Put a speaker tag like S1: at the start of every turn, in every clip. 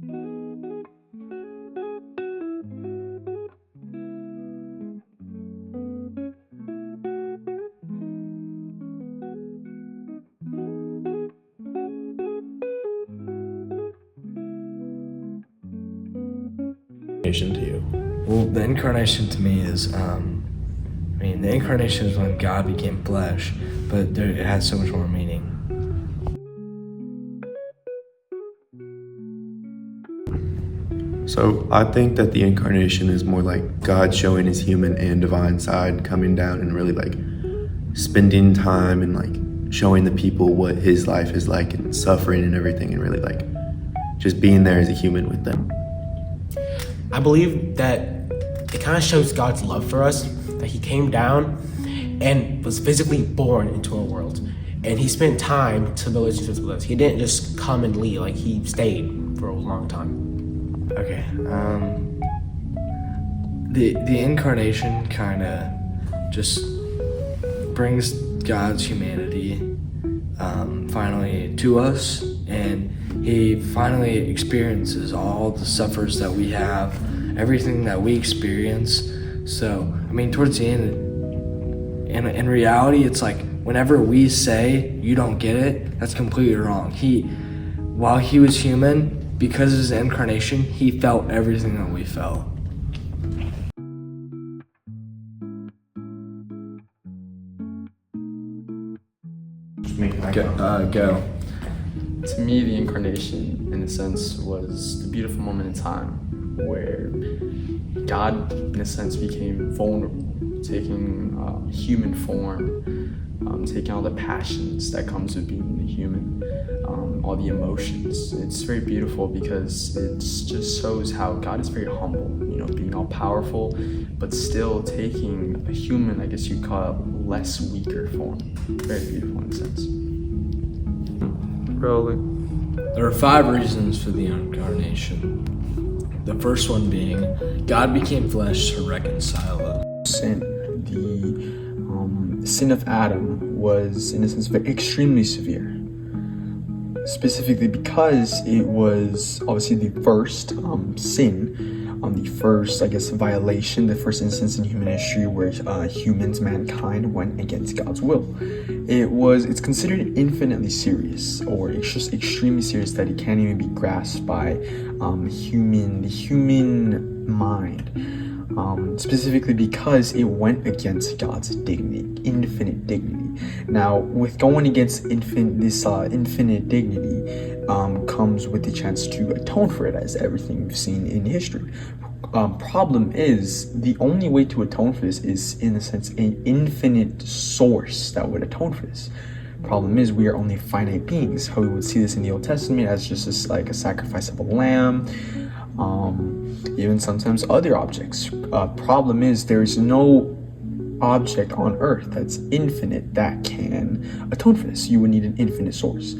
S1: To you?
S2: Well, the incarnation to me is, the incarnation is when God became flesh, but it has so much more meaning.
S1: So I think that the incarnation is more like God showing his human and divine side, coming down and really like spending time and like showing the people what his life is like and suffering and everything, and really like just being there as a human with them.
S3: I believe that it kind of shows God's love for us, that he came down and was physically born into our world. And he spent time to build relationships with us. He didn't just come and leave, like he stayed for a long time.
S2: Okay, the incarnation kind of just brings God's humanity finally to us, and he finally experiences all the suffers that we have, everything that we experience. So, towards the end, in reality, it's like whenever we say you don't get it, that's completely wrong. While he was human, because of his incarnation, he felt everything that we felt. Go.
S4: To me, the incarnation, in a sense, was the beautiful moment in time where God, in a sense, became vulnerable, taking human form, taking all the passions that comes with being a human, all the emotions. It's very beautiful because it just shows how God is very humble, being all powerful, but still taking a human, I guess you'd call it, less weaker form. Very beautiful in a sense.
S5: Rolling.
S2: There are 5 reasons for the incarnation. The first one being, God became flesh to reconcile us.
S6: Sin. The sin of Adam was, in a sense, extremely severe. Specifically because it was obviously the first sin, the first, I guess, violation, the first instance in human history where mankind went against God's will. It's considered infinitely serious, or it's just extremely serious that it can't even be grasped by the human mind. Specifically because it went against God's dignity, infinite dignity. Now, with going against infinite dignity comes with the chance to atone for it, as everything we've seen in history. Problem is, the only way to atone for this is, in a sense, an infinite source that would atone for this. Problem is, we are only finite beings. How we would see this in the Old Testament as just like a sacrifice of a lamb, even sometimes other objects. Problem is, there is no object on earth that's infinite that can atone for this. You would need an infinite source.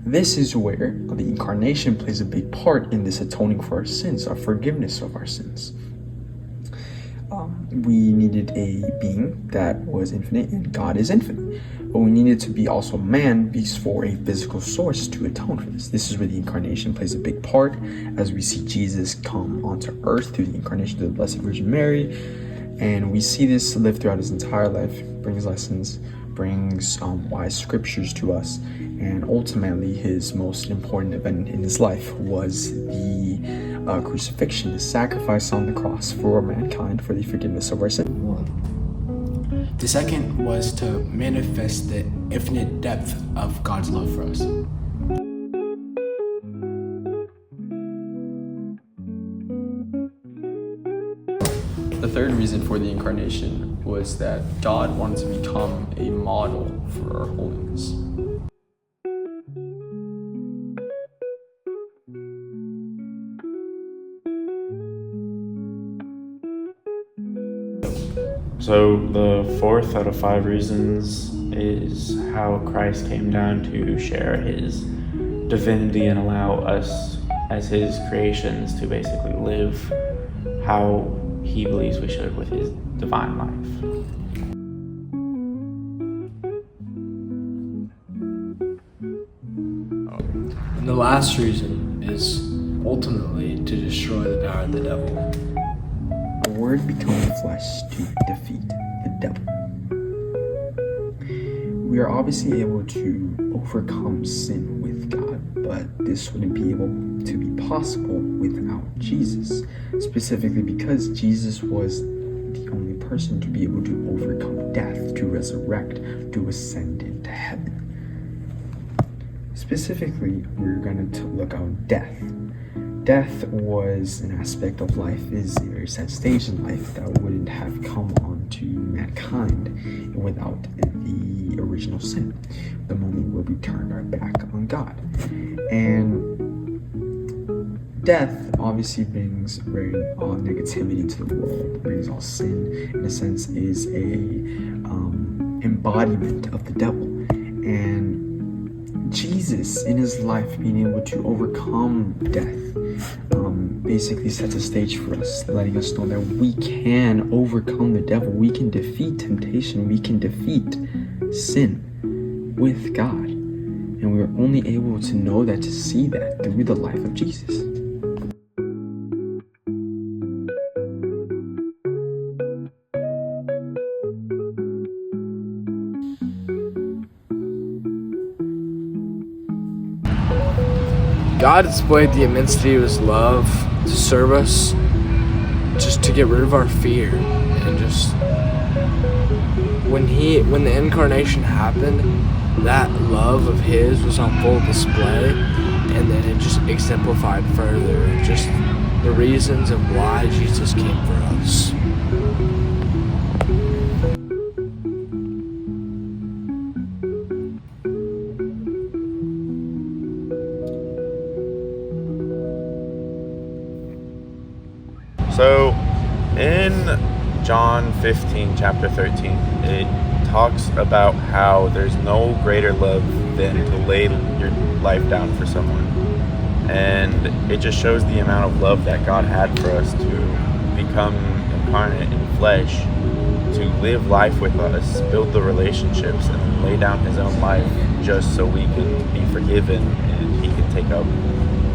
S6: This is where the incarnation plays a big part in this atoning for our sins, our forgiveness of our sins. We needed a being that was infinite, and God is infinite. But we needed to be also man for a physical source to atone for this. This is where the incarnation plays a big part, as we see Jesus come onto earth through the incarnation of the Blessed Virgin Mary. And we see this lived throughout his entire life, brings lessons, brings wise scriptures to us, and ultimately his most important event in his life was the crucifixion, the sacrifice on the cross for mankind for the forgiveness of our sin.
S3: The second was to manifest the infinite depth of God's love for us.
S4: The third reason for the incarnation was that God wanted to become a model for our holiness.
S7: So the fourth out of 5 reasons is how Christ came down to share his divinity and allow us as his creations to basically live how he believes we should with his divine life.
S2: And the last reason is ultimately to destroy the power of the devil.
S6: The Word became flesh to defeat the devil. We are obviously able to overcome sin with God, but this wouldn't be able to be possible without Jesus, specifically because Jesus was the only person to be able to overcome death, to resurrect, to ascend into heaven. Specifically, we're going to look at death. Death was an aspect of life, is a very sad stage in life that wouldn't have come on to mankind without the original sin, the moment where we turned our back on God. And death obviously brings very negativity to the world, brings all sin, in a sense, is a embodiment of the devil. And Jesus, in his life, being able to overcome death, basically sets a stage for us, letting us know that we can overcome the devil, we can defeat temptation, we can defeat sin with God. And we are only able to know that, to see that, through the life of Jesus.
S2: God displayed the immensity of his love to serve us, just to get rid of our fear, and just when the incarnation happened, that love of his was on full display, and then it just exemplified further just the reasons of why Jesus came for us.
S7: So, in John 15, chapter 13, it talks about how there's no greater love than to lay your life down for someone. And it just shows the amount of love that God had for us to become incarnate in flesh, to live life with us, build the relationships, and lay down his own life just so we can be forgiven and he can take up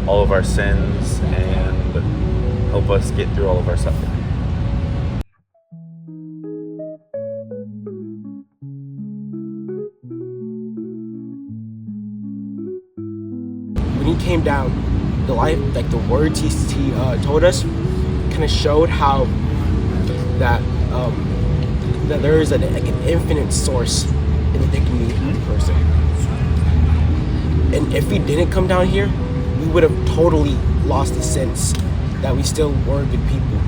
S7: all of our sins and help us get through all of our suffering.
S3: When he came down, the life, like the words he told us, kind of showed how that that there is an infinite source in the dignity of the person. And if he didn't come down here, we would have totally lost the sense that we still were good people.